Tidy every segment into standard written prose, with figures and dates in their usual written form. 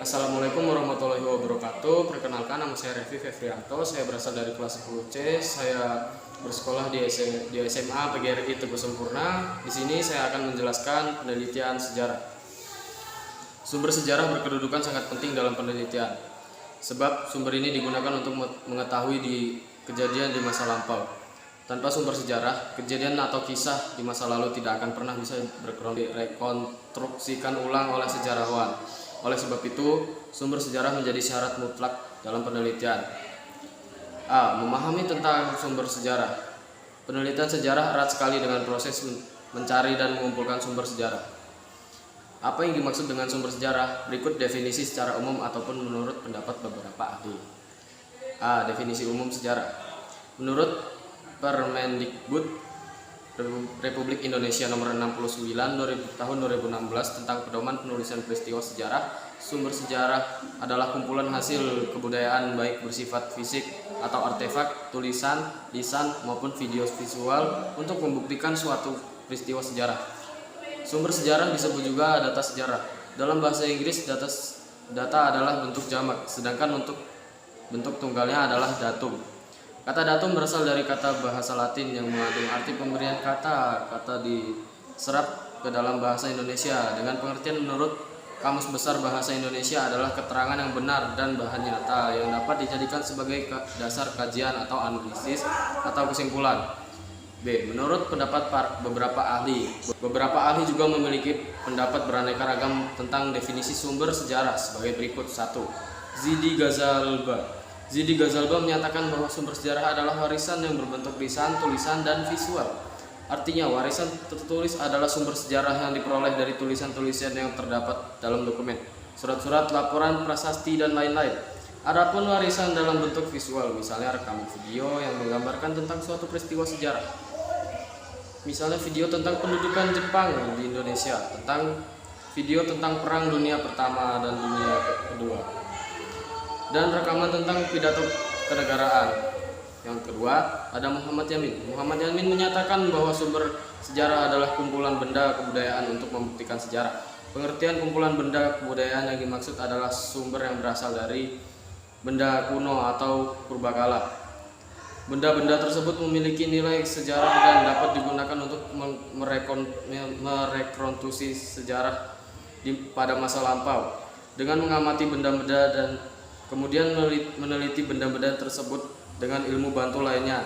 Assalamualaikum warahmatullahi wabarakatuh. Perkenalkan, nama saya Revi Fevrianto. Saya berasal dari kelas 10C. Saya bersekolah di SMA PGRI Teguh Sempurna. Di sini saya akan menjelaskan penelitian sejarah. Sumber sejarah berkedudukan sangat penting dalam penelitian, sebab sumber ini digunakan untuk mengetahui di kejadian di masa lampau. Tanpa sumber sejarah, kejadian atau kisah di masa lalu tidak akan pernah bisa direkonstruksikan ulang oleh sejarawan. Oleh sebab itu, sumber sejarah menjadi syarat mutlak dalam penelitian. A. Memahami tentang sumber sejarah. Penelitian sejarah erat sekali dengan proses mencari dan mengumpulkan sumber sejarah. Apa yang dimaksud dengan sumber sejarah? Berikut definisi secara umum ataupun menurut pendapat beberapa ahli. A. Definisi umum sejarah. Menurut Permendikbud Republik Indonesia Nomor 69 Tahun 2016 tentang pedoman penulisan peristiwa sejarah, sumber sejarah adalah kumpulan hasil kebudayaan baik bersifat fisik atau artefak, tulisan, lisan maupun video visual untuk membuktikan suatu peristiwa sejarah. Sumber sejarah disebut juga data sejarah. Dalam bahasa Inggris, data adalah bentuk jamak, sedangkan untuk bentuk tunggalnya adalah datum. Kata datum berasal dari kata bahasa Latin yang mengandung arti pemberian kata diserap ke dalam bahasa Indonesia. Dengan pengertian menurut Kamus Besar Bahasa Indonesia adalah keterangan yang benar dan bahan nyata yang dapat dijadikan sebagai dasar kajian atau analisis atau kesimpulan. B. Menurut pendapat beberapa ahli. Beberapa ahli juga memiliki pendapat beraneka ragam tentang definisi sumber sejarah sebagai berikut. 1. Zidi Ghazalba. Zidi Ghazalba menyatakan bahwa sumber sejarah adalah warisan yang berbentuk lisan, tulisan, dan visual. Artinya, warisan tertulis adalah sumber sejarah yang diperoleh dari tulisan-tulisan yang terdapat dalam dokumen, surat-surat, laporan, prasasti, dan lain-lain. Adapun warisan dalam bentuk visual, misalnya rekaman video yang menggambarkan tentang suatu peristiwa sejarah. Misalnya video tentang pendudukan Jepang di Indonesia, video tentang Perang Dunia Pertama dan Dunia Kedua, dan rekaman tentang pidato kenegaraan. Yang kedua, ada Muhammad Yamin. Muhammad Yamin menyatakan bahwa sumber sejarah adalah kumpulan benda kebudayaan untuk membuktikan sejarah. Pengertian kumpulan benda kebudayaan yang dimaksud adalah sumber yang berasal dari benda kuno atau purbakala. Benda-benda tersebut memiliki nilai sejarah dan dapat digunakan untuk merekonstruksi sejarah pada masa lampau. Dengan mengamati benda-benda dan kemudian meneliti benda-benda tersebut dengan ilmu bantu lainnya,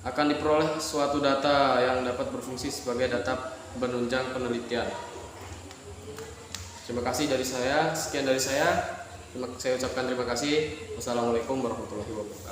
akan diperoleh suatu data yang dapat berfungsi sebagai data penunjang penelitian. Terima kasih dari saya. Sekian dari saya. Saya ucapkan terima kasih. Wassalamualaikum warahmatullahi wabarakatuh.